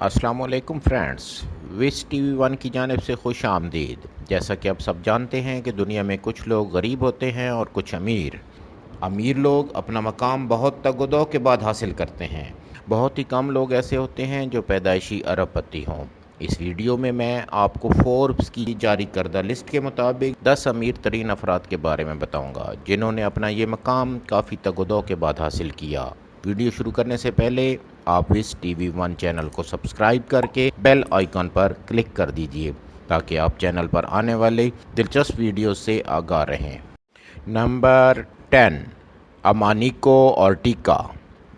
अस्सलाम वालेकुम friends. Wish T V one की जानिब से खुश आमदीद। जैसा कि आप सब जानते हैं कि दुनिया में कुछ लोग गरीब होते हैं और कुछ अमीर। अमीर लोग अपना मकाम बहुत तगदो के बाद हासिल करते हैं। बहुत ही कम लोग ऐसे होते हैं जो पैदाइशी अरबपति हों। इस वीडियो में मैं आपको फोर्ब्स की जारी करदा लिस्ट के मुताबिक 10 अमीर तरीन अफराद के बारे में बताऊंगा जिन्होंने अपना ये मकाम काफ़ी तगदो के बाद हासिल किया। वीडियो शुरू करने से पहले आप इस टीवी वन चैनल को सब्सक्राइब करके बेल आइकन पर क्लिक कर दीजिए ताकि आप चैनल पर आने वाले दिलचस्प वीडियो से आगाह रहें। Number 10, Amancio Ortega.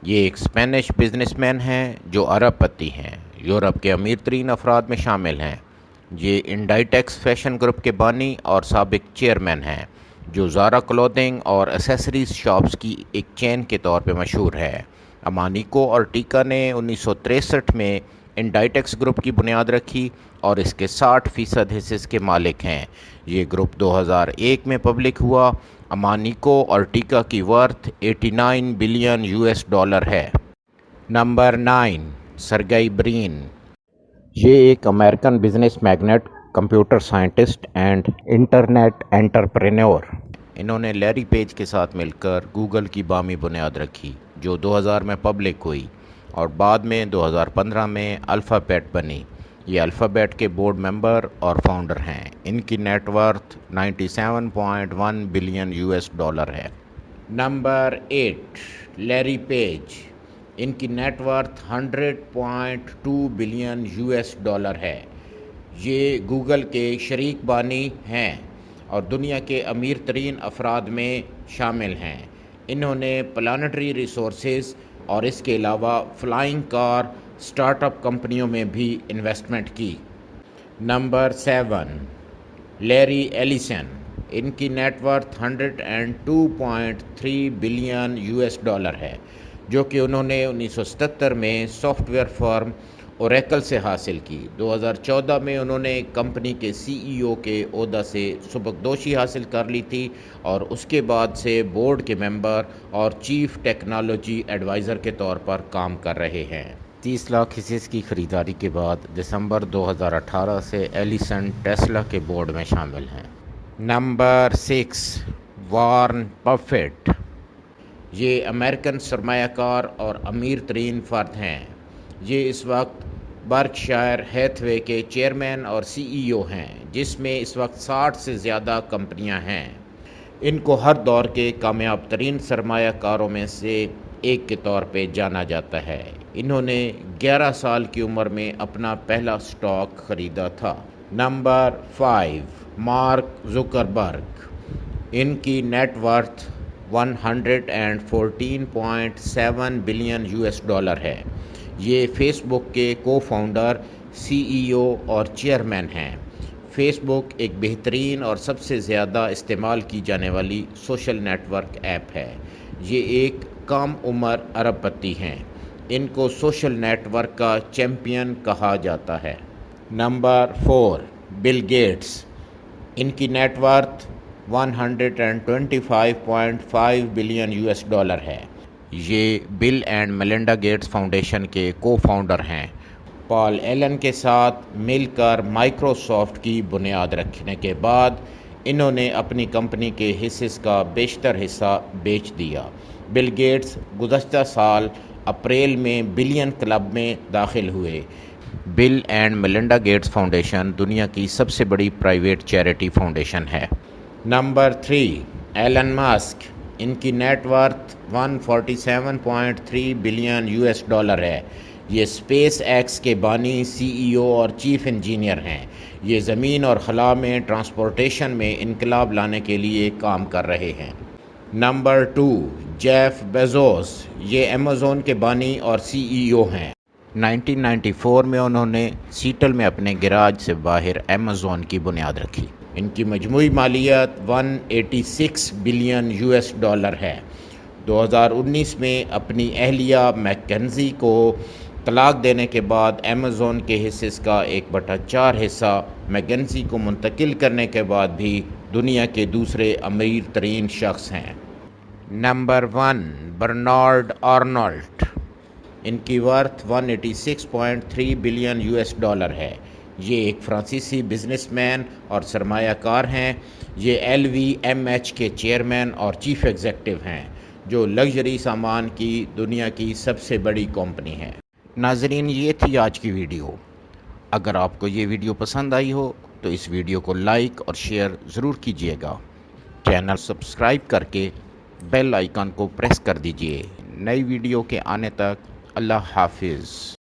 ये एक स्पेनिश बिजनेसमैन हैं जो अरबपति हैं। यूरोप के अमीर तरीन अफराद में शामिल हैं। ये इंडाइटेक्स फैशन ग्रुप के बानी और साबिक चेयरमैन हैं जो ज़ारा क्लोथिंग और एसेसरीज शॉप्स की एक चेन के तौर पे मशहूर है। अमानिको ऑर्टिगा ने 1963 में इंडाइटेक्स ग्रुप की बुनियाद रखी और इसके 60% हिस्से के मालिक हैं। ये ग्रुप 2001 में पब्लिक हुआ। अमानिको ऑर्टिगा की वर्थ 89 बिलियन यूएस डॉलर है। Number 9, Sergey Brin. ये एक American business magnate, computer scientist and internet entrepreneur. इन्होंने लैरी पेज के साथ मिलकर गूगल की बामी बुनियाद रखी जो 2000 में पब्लिक हुई और बाद में 2015 में अल्फ़ाबेट बनी। ये अल्फ़ाबेट के बोर्ड मेंबर और फाउंडर हैं। इनकी नेटवर्थ 97.1 बिलियन यूएस डॉलर है। Number 8, Larry page. इनकी नेटवर्थ 100.2 बिलियन यूएस डॉलर है। ये गूगल के शरीक बानी हैं और दुनिया के अमीर तरीन अफराद में शामिल हैं। इन्होंने प्लानिटरी रिसोर्सेज और इसके अलावा फ्लाइंग कार स्टार्टअप कंपनियों में भी इन्वेस्टमेंट की। Number 7, Larry Ellison. इनकी नेटवर्थ 102.3 बिलियन यूएस डॉलर है जो कि उन्होंने 1977 में सॉफ्टवेयर फर्म ओरेकल से हासिल की। 2014 में उन्होंने कंपनी के सीईओ के ओहदा से सुबकदोशी हासिल कर ली थी और उसके बाद से बोर्ड के मेंबर और चीफ टेक्नोलॉजी एडवाइज़र के तौर पर काम कर रहे हैं। 30 लाख हिस्से की ख़रीदारी के बाद दिसंबर 2018 से एलिसन टेस्ला के बोर्ड में शामिल हैं। Number 6, Warren Buffett. ये अमेरिकन सरमायाकार और अमीर तरीन फ़र्द हैं। ये इस वक्त बर्कशायर हैथवे के चेयरमैन और सीईओ हैं जिसमें इस वक्त 60 से ज़्यादा कंपनियां हैं। इनको हर दौर के कामयाब तरीन सरमायाकारों में से एक के तौर पे जाना जाता है। इन्होंने 11 साल की उम्र में अपना पहला स्टॉक ख़रीदा था। Number 5, mark Zuckerberg. इनकी नेटवर्थ 114.7 बिलियन यूएस डॉलर है। ये फेसबुक के को फाउंडर, सीईओ और चेयरमैन हैं। फेसबुक एक बेहतरीन और सबसे ज़्यादा इस्तेमाल की जाने वाली सोशल नेटवर्क ऐप है। ये एक कम उम्र अरबपति हैं। इनको सोशल नेटवर्क का चैम्पियन कहा जाता है। Number 4, Bill Gates. इनकी नेटवर्थ 125.5 बिलियन यूएस डॉलर है। ये bill and Melinda Gates foundation के को फाउंडर हैं। पॉल एलन के साथ मिलकर माइक्रोसॉफ्ट की बुनियाद रखने के बाद इन्होंने अपनी कंपनी के हिस्से का बेशतर हिस्सा बेच दिया। बिल गेट्स गुज़श्ता साल अप्रैल में बिलियन क्लब में दाखिल हुए। Bill and Melinda Gates Foundation दुनिया की सबसे बड़ी प्राइवेट चैरिटी फाउंडेशन है। Number 3, Elon Musk. इनकी नेटवर्थ 147.3 बिलियन यूएस डॉलर है। ये स्पेस एक्स के बानी, सीईओ और चीफ इंजीनियर हैं। ये ज़मीन और खला में ट्रांसपोर्टेशन में इनकलाब लाने के लिए काम कर रहे हैं। Number 2, Jeff Bezos. ये अमेज़न के बानी और सीईओ हैं। 1994 में उन्होंने सीटल में अपने गैराज से बाहर अमेज़न की बुनियाद रखी। इनकी मजमूई मालियत 186 बिलियन यूएस डॉलर है। 2019 में अपनी अहलिया मैकेंजी को तलाक देने के बाद अमेज़न के हिस्से का 1/4 हिस्सा मैकेंजी को मुंतकिल करने के बाद भी दुनिया के दूसरे अमीर तरीन शख्स हैं। Number 1, Bernard Arnault. ان کی ورتھ 186.3 بلین $US ہے۔ یہ ایک فرانسیسی بزنس مین اور سرمایہ کار ہیں۔ یہ LVMH کے چیئرمین اور چیف ایگزیکٹو ہیں، جو لگژری سامان کی دنیا کی سب سے بڑی کمپنی ہے۔ ناظرین، یہ تھی آج کی ویڈیو۔ اگر آپ کو یہ ویڈیو پسند آئی ہو تو اس ویڈیو کو لائک اور شیئر ضرور کیجیے گا۔ چینل سبسکرائب کر کے بیل آئیکن کو پریس کر دیجیے۔ نئی ویڈیو کے آنے تک اللہ حافظ۔